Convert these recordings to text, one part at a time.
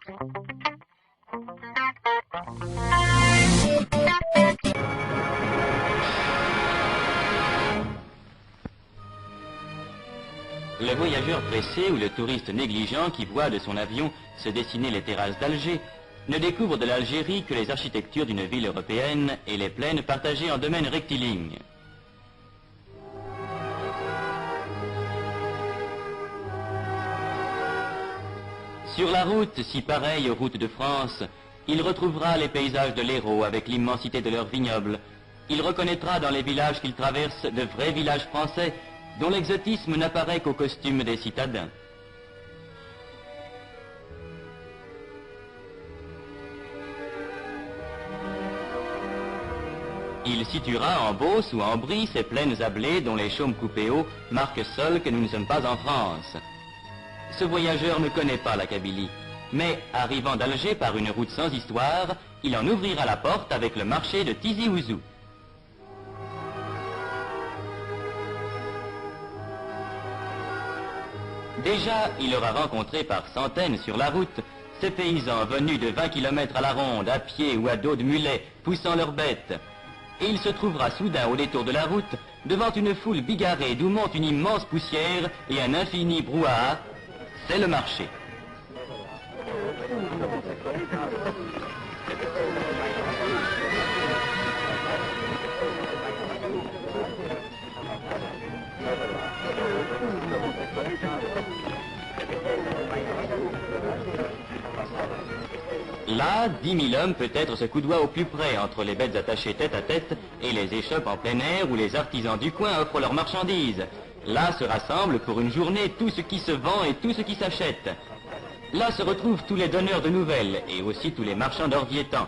Le voyageur pressé ou le touriste négligent qui voit de son avion se dessiner les terrasses d'Alger ne découvre de l'Algérie que les architectures d'une ville européenne et les plaines partagées en domaines rectilignes. Sur la route, si pareille aux routes de France, il retrouvera les paysages de l'Hérault avec l'immensité de leurs vignobles. Il reconnaîtra dans les villages qu'il traverse de vrais villages français dont l'exotisme n'apparaît qu'au costume des citadins. Il situera en Beauce ou en Brie ces plaines à blé dont les chaumes coupés hauts marquent seuls que nous ne sommes pas en France. Ce voyageur ne connaît pas la Kabylie, mais arrivant d'Alger par une route sans histoire, il en ouvrira la porte avec le marché de Tizi Ouzou. Déjà, il aura rencontré par centaines sur la route ces paysans venus de 20 km à la ronde, à pied ou à dos de mulet, poussant leurs bêtes. Et il se trouvera soudain au détour de la route, devant une foule bigarrée d'où monte une immense poussière et un infini brouhaha. C'est le marché. Là, 10 000 hommes peut-être se coudoient au plus près entre les bêtes attachées tête à tête et les échoppes en plein air où les artisans du coin offrent leurs marchandises. Là se rassemble pour une journée tout ce qui se vend et tout ce qui s'achète. Là se retrouvent tous les donneurs de nouvelles et aussi tous les marchands d'orviétans.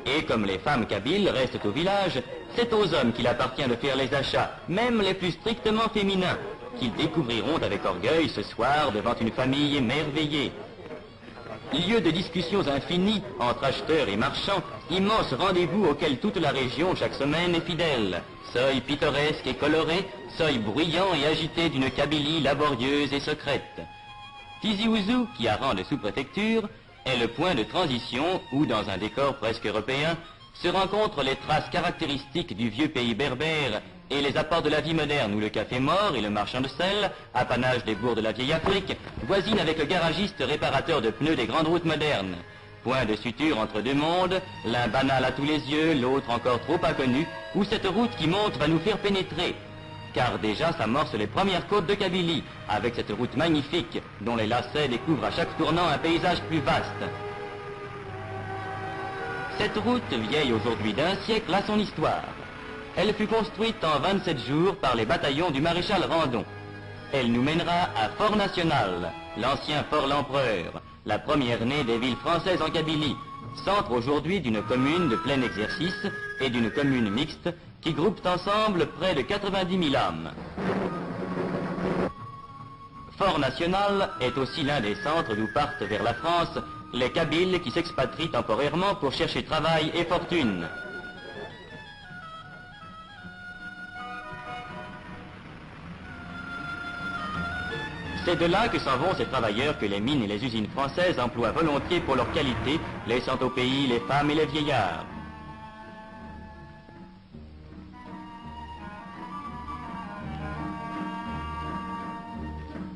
Et comme les femmes kabyles restent au village, c'est aux hommes qu'il appartient de faire les achats, même les plus strictement féminins, qu'ils découvriront avec orgueil ce soir devant une famille émerveillée. Lieu de discussions infinies entre acheteurs et marchands, immense rendez-vous auquel toute la région chaque semaine est fidèle. Seuil pittoresque et coloré, seuil bruyant et agité d'une Kabylie laborieuse et secrète. Tizi Ouzou, qui a rang de sous-préfecture, est le point de transition où, dans un décor presque européen, se rencontrent les traces caractéristiques du vieux pays berbère et les apports de la vie moderne où le café mort et le marchand de sel, apanage des bourgs de la vieille Afrique, voisinent avec le garagiste réparateur de pneus des grandes routes modernes. Point de suture entre deux mondes, l'un banal à tous les yeux, l'autre encore trop inconnu, où cette route qui monte va nous faire pénétrer. Car déjà s'amorcent les premières côtes de Kabylie, avec cette route magnifique, dont les lacets découvrent à chaque tournant un paysage plus vaste. Cette route, vieille aujourd'hui d'1 siècle, a son histoire. Elle fut construite en 27 jours par les bataillons du maréchal Randon. Elle nous mènera à Fort National, l'ancien Fort l'Empereur, la première née des villes françaises en Kabylie, centre aujourd'hui d'une commune de plein exercice et d'une commune mixte qui groupent ensemble près de 90 000 âmes. Fort National est aussi l'un des centres d'où partent vers la France les Kabyles qui s'expatrient temporairement pour chercher travail et fortune. C'est de là que s'en vont ces travailleurs que les mines et les usines françaises emploient volontiers pour leur qualité, laissant au pays les femmes et les vieillards.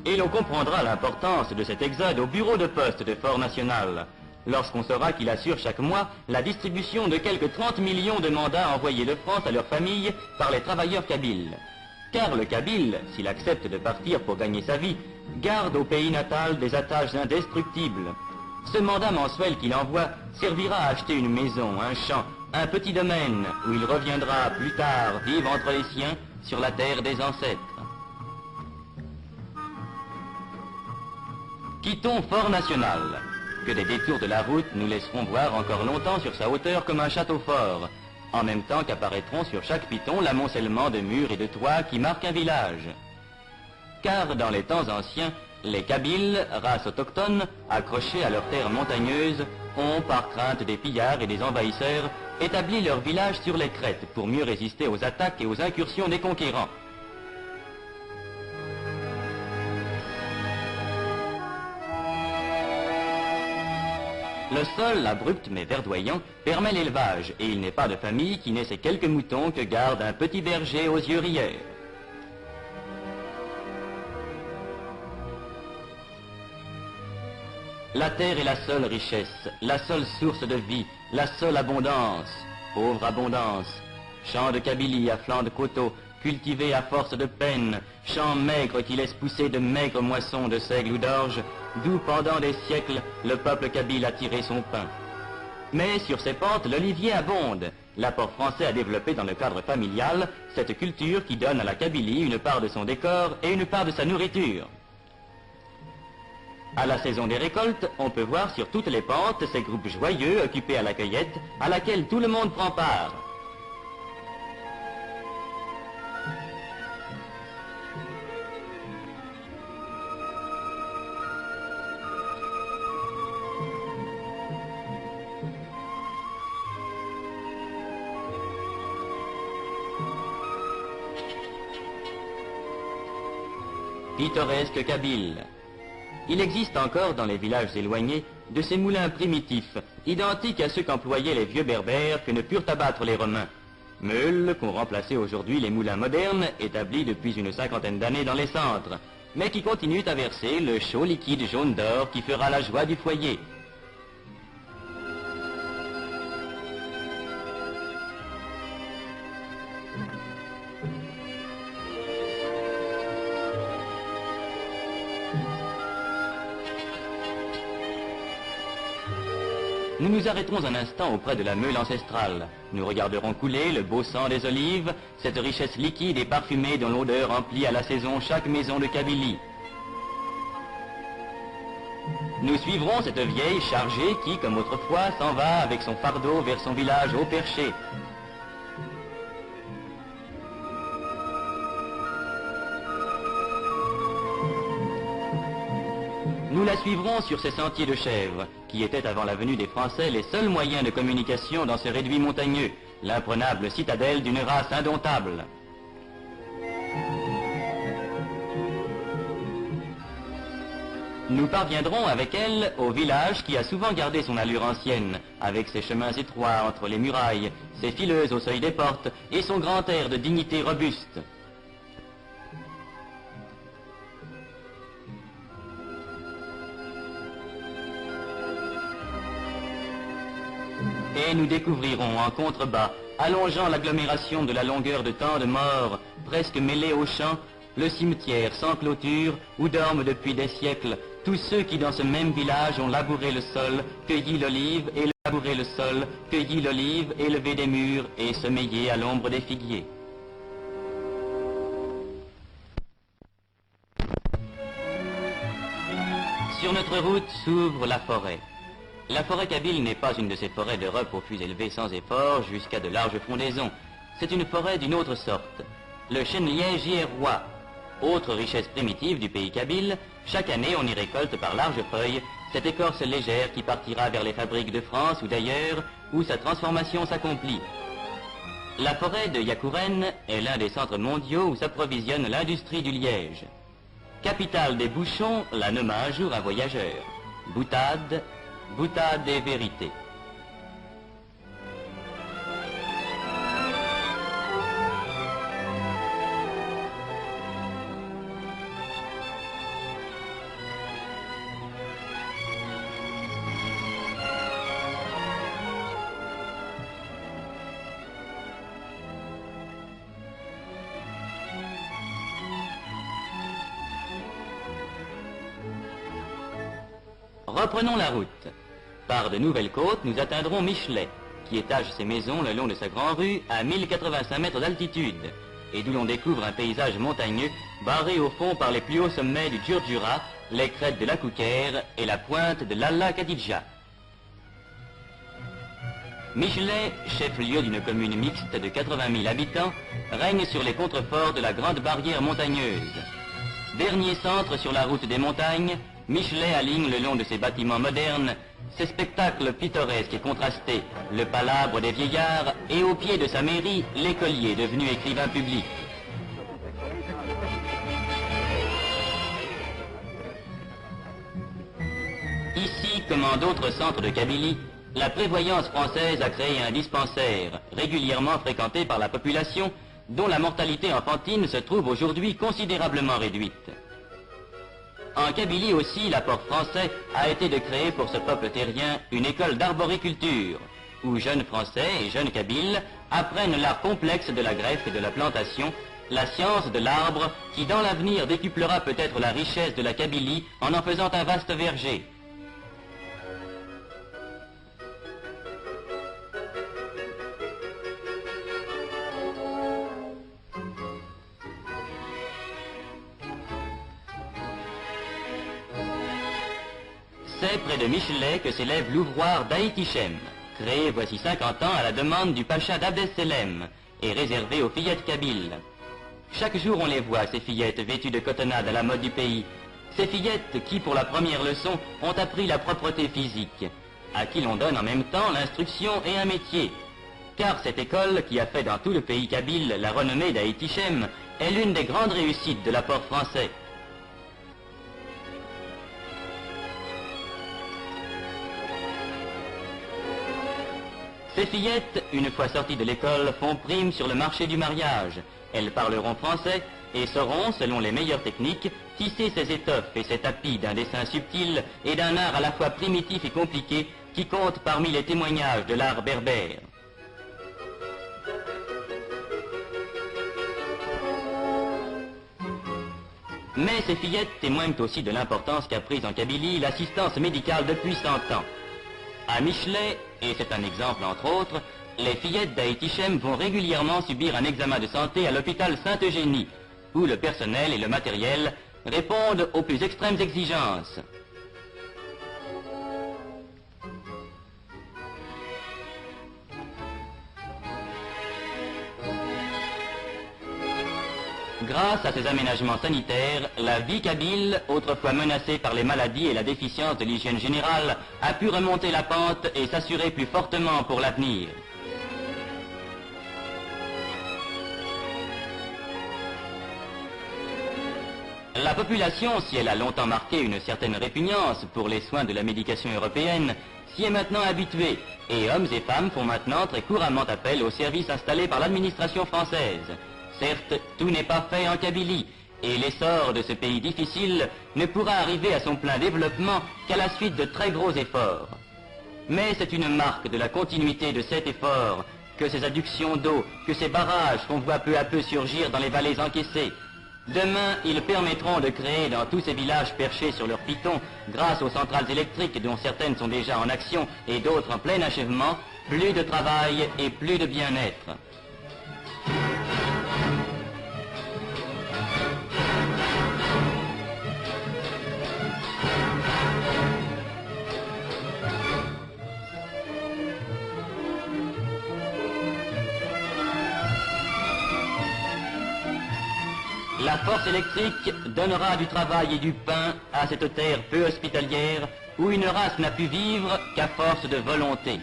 Et l'on comprendra l'importance de cet exode au bureau de poste de Fort National, lorsqu'on saura qu'il assure chaque mois la distribution de quelques 30 millions de mandats envoyés de France à leurs familles par les travailleurs kabyles. Car le Kabyle, s'il accepte de partir pour gagner sa vie, garde au pays natal des attaches indestructibles. Ce mandat mensuel qu'il envoie servira à acheter une maison, un champ, un petit domaine, où il reviendra plus tard vivre entre les siens sur la terre des ancêtres. Quittons Fort National, que des détours de la route nous laisseront voir encore longtemps sur sa hauteur comme un château fort, en même temps qu'apparaîtront sur chaque piton l'amoncellement de murs et de toits qui marquent un village. Car dans les temps anciens, les Kabyles, race autochtone, accrochés à leurs terres montagneuses, ont, par crainte des pillards et des envahisseurs, établi leur village sur les crêtes pour mieux résister aux attaques et aux incursions des conquérants. Le sol, abrupt mais verdoyant, permet l'élevage et il n'est pas de famille qui n'ait ces quelques moutons que garde un petit berger aux yeux rieurs. La terre est la seule richesse, la seule source de vie, la seule abondance. Pauvre abondance. Champs de Kabylie à flanc de coteaux, cultivés à force de peine, champs maigres qui laissent pousser de maigres moissons de seigle ou d'orge, d'où pendant des siècles le peuple kabyle a tiré son pain. Mais sur ces pentes, l'olivier abonde. L'apport français a développé dans le cadre familial cette culture qui donne à la Kabylie une part de son décor et une part de sa nourriture. À la saison des récoltes, on peut voir sur toutes les pentes ces groupes joyeux occupés à la cueillette, à laquelle tout le monde prend part. Pittoresque Kabyle. Il existe encore dans les villages éloignés de ces moulins primitifs, identiques à ceux qu'employaient les vieux berbères que ne purent abattre les Romains. Meules qu'ont remplacé aujourd'hui les moulins modernes, établis depuis une cinquantaine d'années dans les centres, mais qui continuent à verser le chaud liquide jaune d'or qui fera la joie du foyer. Nous nous arrêterons un instant auprès de la meule ancestrale. Nous regarderons couler le beau sang des olives, cette richesse liquide et parfumée dont l'odeur emplit à la saison chaque maison de Kabylie. Nous suivrons cette vieille chargée qui, comme autrefois, s'en va avec son fardeau vers son village haut perché. Nous la suivrons sur ces sentiers de chèvres, qui étaient avant la venue des Français les seuls moyens de communication dans ces réduits montagneux, l'imprenable citadelle d'une race indomptable. Nous parviendrons avec elle au village qui a souvent gardé son allure ancienne, avec ses chemins étroits entre les murailles, ses fileuses au seuil des portes et son grand air de dignité robuste. Et nous découvrirons en contrebas, allongeant l'agglomération de la longueur de tant de morts, presque mêlés aux champs, le cimetière sans clôture où dorment depuis des siècles tous ceux qui dans ce même village ont labouré le sol, cueilli l'olive et labouré le sol, cueilli l'olive, élevé des murs et sommeillé à l'ombre des figuiers. Sur notre route s'ouvre la forêt. La forêt kabyle n'est pas une de ces forêts d'Europe aux fûts élevés sans effort jusqu'à de larges frondaisons. C'est une forêt d'une autre sorte. Le chêne-liège y est roi. Autre richesse primitive du pays kabyle, chaque année on y récolte par larges feuilles cette écorce légère qui partira vers les fabriques de France ou d'ailleurs où sa transformation s'accomplit. La forêt de Yakouren est l'un des centres mondiaux où s'approvisionne l'industrie du liège. Capitale des bouchons, la nomma un jour un voyageur. Boutade, boutade et vérité. Reprenons la route. Par de nouvelles côtes, nous atteindrons Michelet, qui étage ses maisons le long de sa grande rue à 1085 mètres d'altitude, et d'où l'on découvre un paysage montagneux barré au fond par les plus hauts sommets du Djurdjura, les crêtes de la Kouker et la pointe de l'Alla Khadidja. Michelet, chef-lieu d'une commune mixte de 80 000 habitants, règne sur les contreforts de la grande barrière montagneuse. Dernier centre sur la route des montagnes, Michelet aligne le long de ses bâtiments modernes ses spectacles pittoresques et contrastés, le palabre des vieillards et au pied de sa mairie, l'écolier devenu écrivain public. Ici, comme en d'autres centres de Kabylie, la prévoyance française a créé un dispensaire, régulièrement fréquenté par la population, dont la mortalité enfantine se trouve aujourd'hui considérablement réduite. En Kabylie aussi, l'apport français a été de créer pour ce peuple terrien une école d'arboriculture, où jeunes Français et jeunes Kabyles apprennent l'art complexe de la greffe et de la plantation, la science de l'arbre qui dans l'avenir décuplera peut-être la richesse de la Kabylie en faisant un vaste verger. C'est près de Michelet que s'élève l'ouvroir d'Aït-Ichem, créé voici 50 ans à la demande du pacha d'Abdesselem et réservé aux fillettes kabyles. Chaque jour on les voit, ces fillettes vêtues de cotonnade à la mode du pays. Ces fillettes qui, pour la première leçon, ont appris la propreté physique, à qui l'on donne en même temps l'instruction et un métier. Car cette école, qui a fait dans tout le pays kabyle la renommée d'Aït-Ichem, est l'une des grandes réussites de l'apport français. Ces fillettes, une fois sorties de l'école, font prime sur le marché du mariage. Elles parleront français et sauront, selon les meilleures techniques, tisser ces étoffes et ces tapis d'un dessin subtil et d'un art à la fois primitif et compliqué qui compte parmi les témoignages de l'art berbère. Mais ces fillettes témoignent aussi de l'importance qu'a prise en Kabylie l'assistance médicale depuis 100 ans. À Michelet, et c'est un exemple entre autres, les fillettes d'Aït-Ichem vont régulièrement subir un examen de santé à l'hôpital Sainte-Eugénie, où le personnel et le matériel répondent aux plus extrêmes exigences. Grâce à ces aménagements sanitaires, la vie kabyle, autrefois menacée par les maladies et la déficience de l'hygiène générale, a pu remonter la pente et s'assurer plus fortement pour l'avenir. La population, si elle a longtemps marqué une certaine répugnance pour les soins de la médication européenne, s'y est maintenant habituée, et hommes et femmes font maintenant très couramment appel aux services installés par l'administration française. Certes, tout n'est pas fait en Kabylie, et l'essor de ce pays difficile ne pourra arriver à son plein développement qu'à la suite de très gros efforts. Mais c'est une marque de la continuité de cet effort que ces adductions d'eau, que ces barrages qu'on voit peu à peu surgir dans les vallées encaissées. Demain, ils permettront de créer dans tous ces villages perchés sur leurs pitons, grâce aux centrales électriques dont certaines sont déjà en action et d'autres en plein achèvement, plus de travail et plus de bien-être. La force électrique donnera du travail et du pain à cette terre peu hospitalière où une race n'a pu vivre qu'à force de volonté.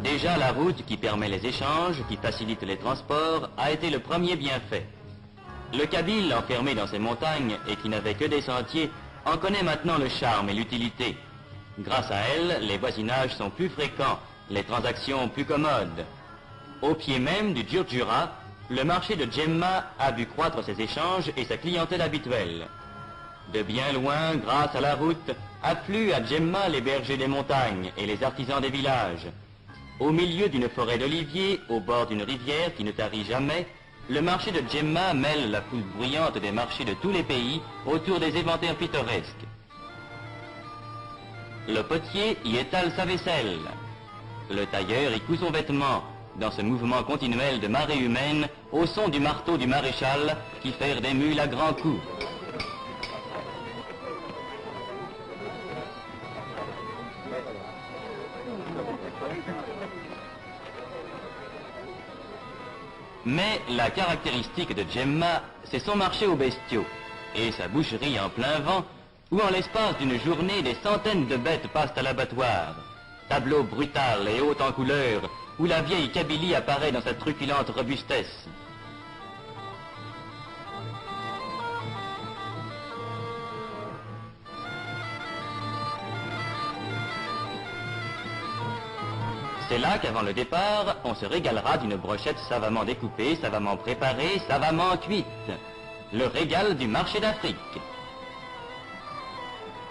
Déjà, la route qui permet les échanges, qui facilite les transports, a été le premier bienfait. Le Kabyle, enfermé dans ses montagnes et qui n'avait que des sentiers, en connaît maintenant le charme et l'utilité. Grâce à elle, les voisinages sont plus fréquents, les transactions plus commodes. Au pied même du Djurdjura, le marché de Djemma a vu croître ses échanges et sa clientèle habituelle. De bien loin, grâce à la route, affluent à Djemma les bergers des montagnes et les artisans des villages. Au milieu d'une forêt d'oliviers, au bord d'une rivière qui ne tarit jamais, le marché de Djemma mêle la foule bruyante des marchés de tous les pays autour des éventaires pittoresques. Le potier y étale sa vaisselle. Le tailleur y coud son vêtement, dans ce mouvement continuel de marée humaine, au son du marteau du maréchal qui ferre des mules à grands coups. Mais la caractéristique de Djemma, c'est son marché aux bestiaux et sa boucherie en plein vent où en l'espace d'une journée des centaines de bêtes passent à l'abattoir. Tableau brutal et haut en couleur, où la vieille Kabylie apparaît dans sa truculente robustesse. C'est là qu'avant le départ, on se régalera d'une brochette savamment découpée, savamment préparée, savamment cuite. Le régal du marché d'Afrique.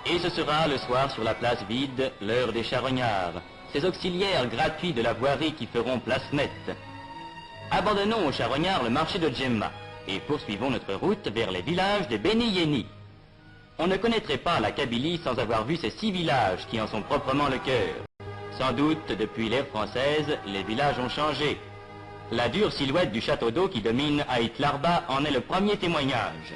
Et ce sera le soir sur la place vide, l'heure des charognards, ces auxiliaires gratuits de la voirie qui feront place nette. Abandonnons aux charognards le marché de Djemma et poursuivons notre route vers les villages de Beni Yeni. On ne connaîtrait pas la Kabylie sans avoir vu ces 6 villages qui en sont proprement le cœur. Sans doute, depuis l'ère française, les villages ont changé. La dure silhouette du château d'eau qui domine Haït Larba en est le premier témoignage.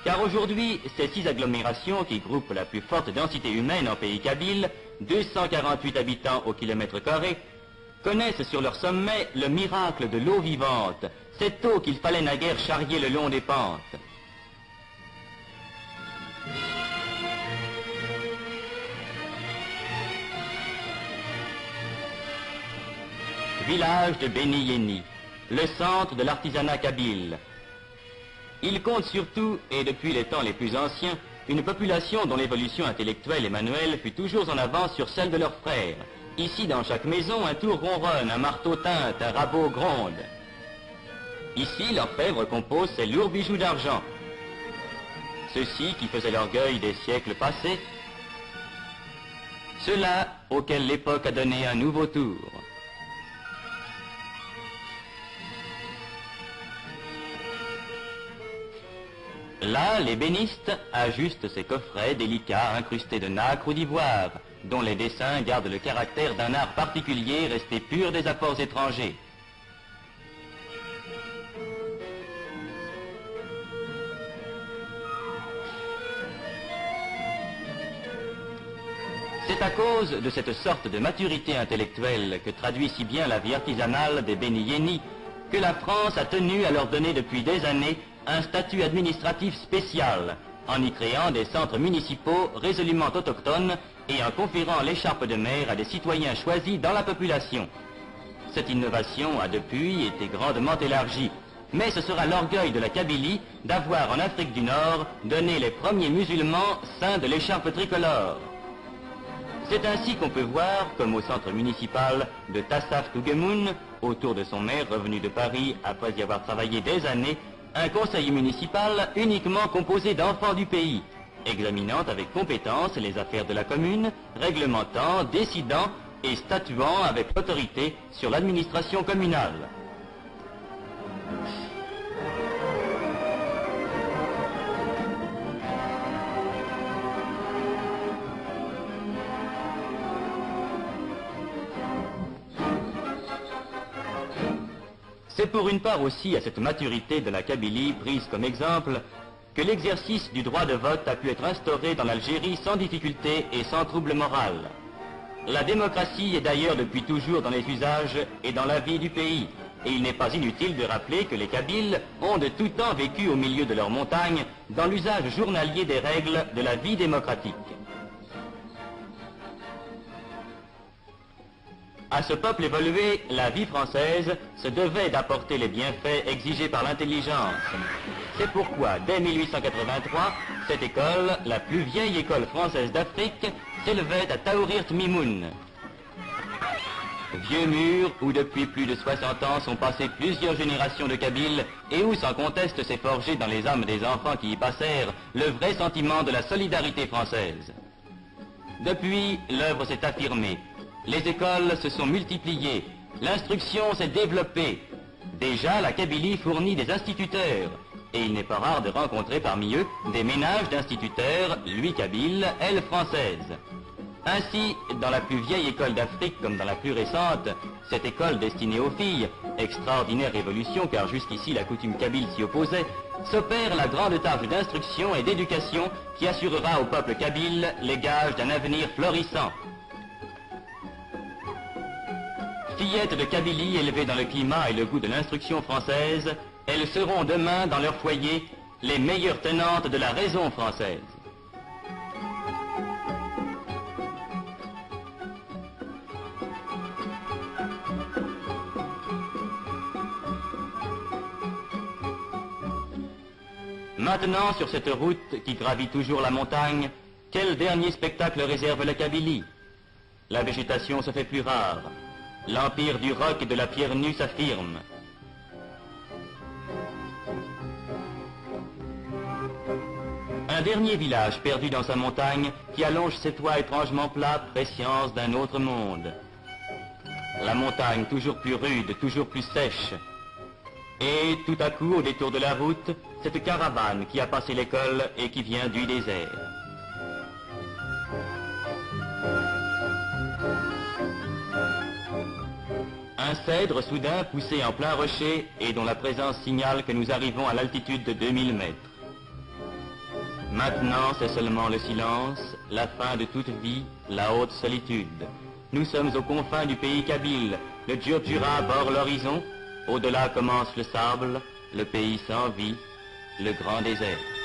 Car aujourd'hui, ces 6 agglomérations qui groupent la plus forte densité humaine en pays kabyle, 248 habitants au kilomètre carré, connaissent sur leur sommet le miracle de l'eau vivante, cette eau qu'il fallait naguère charrier le long des pentes. Village de Beni Yeni, le centre de l'artisanat kabyle. Il compte surtout, et depuis les temps les plus anciens, une population dont l'évolution intellectuelle et manuelle fut toujours en avance sur celle de leurs frères. Ici, dans chaque maison, un tour ronronne, un marteau teinte, un rabot gronde. Ici, l'orfèvre compose ses lourds bijoux d'argent. Ceux-ci qui faisaient l'orgueil des siècles passés, ceux-là auxquels l'époque a donné un nouveau tour. Là, l'ébéniste ajuste ses coffrets délicats incrustés de nacre ou d'ivoire, dont les dessins gardent le caractère d'un art particulier resté pur des apports étrangers. C'est à cause de cette sorte de maturité intellectuelle que traduit si bien la vie artisanale des Beni Yeni que la France a tenu à leur donner depuis des années un statut administratif spécial, en y créant des centres municipaux résolument autochtones et en conférant l'écharpe de maire à des citoyens choisis dans la population. Cette innovation a depuis été grandement élargie, mais ce sera l'orgueil de la Kabylie d'avoir en Afrique du Nord donné les premiers musulmans saints de l'écharpe tricolore. C'est ainsi qu'on peut voir, comme au centre municipal de Tassaf Tougemoun, autour de son maire revenu de Paris après y avoir travaillé des années, un conseil municipal uniquement composé d'enfants du pays, examinant avec compétence les affaires de la commune, réglementant, décidant et statuant avec autorité sur l'administration communale. C'est pour une part aussi à cette maturité de la Kabylie prise comme exemple que l'exercice du droit de vote a pu être instauré dans l'Algérie sans difficulté et sans trouble moral. La démocratie est d'ailleurs depuis toujours dans les usages et dans la vie du pays, et il n'est pas inutile de rappeler que les Kabyles ont de tout temps vécu au milieu de leurs montagnes dans l'usage journalier des règles de la vie démocratique. À ce peuple évolué, la vie française se devait d'apporter les bienfaits exigés par l'intelligence. C'est pourquoi, dès 1883, cette école, la plus vieille école française d'Afrique, s'élevait à Taourirt Mimoun. Vieux mur où depuis plus de 60 ans sont passées plusieurs générations de Kabyles et où sans conteste s'est forgé dans les âmes des enfants qui y passèrent le vrai sentiment de la solidarité française. Depuis, l'œuvre s'est affirmée. Les écoles se sont multipliées, l'instruction s'est développée. Déjà, la Kabylie fournit des instituteurs, et il n'est pas rare de rencontrer parmi eux des ménages d'instituteurs, lui kabyle, elle française. Ainsi, dans la plus vieille école d'Afrique comme dans la plus récente, cette école destinée aux filles, extraordinaire révolution car jusqu'ici la coutume kabyle s'y opposait, s'opère la grande tâche d'instruction et d'éducation qui assurera au peuple kabyle les gages d'un avenir florissant. Fillettes de Kabylie élevées dans le climat et le goût de l'instruction française, elles seront demain dans leur foyer les meilleures tenantes de la raison française. Maintenant, sur cette route qui gravit toujours la montagne, quel dernier spectacle réserve la Kabylie? La végétation se fait plus rare. L'empire du roc et de la pierre nue s'affirme. Un dernier village perdu dans sa montagne qui allonge ses toits étrangement plats, prescience d'un autre monde. La montagne toujours plus rude, toujours plus sèche. Et tout à coup, au détour de la route, cette caravane qui a passé l'école et qui vient du désert. Un cèdre soudain poussé en plein rocher et dont la présence signale que nous arrivons à l'altitude de 2000 mètres. Maintenant, c'est seulement le silence, la fin de toute vie, la haute solitude. Nous sommes aux confins du pays kabyle, le Djurdjura bord l'horizon, au-delà commence le sable, le pays sans vie, le grand désert.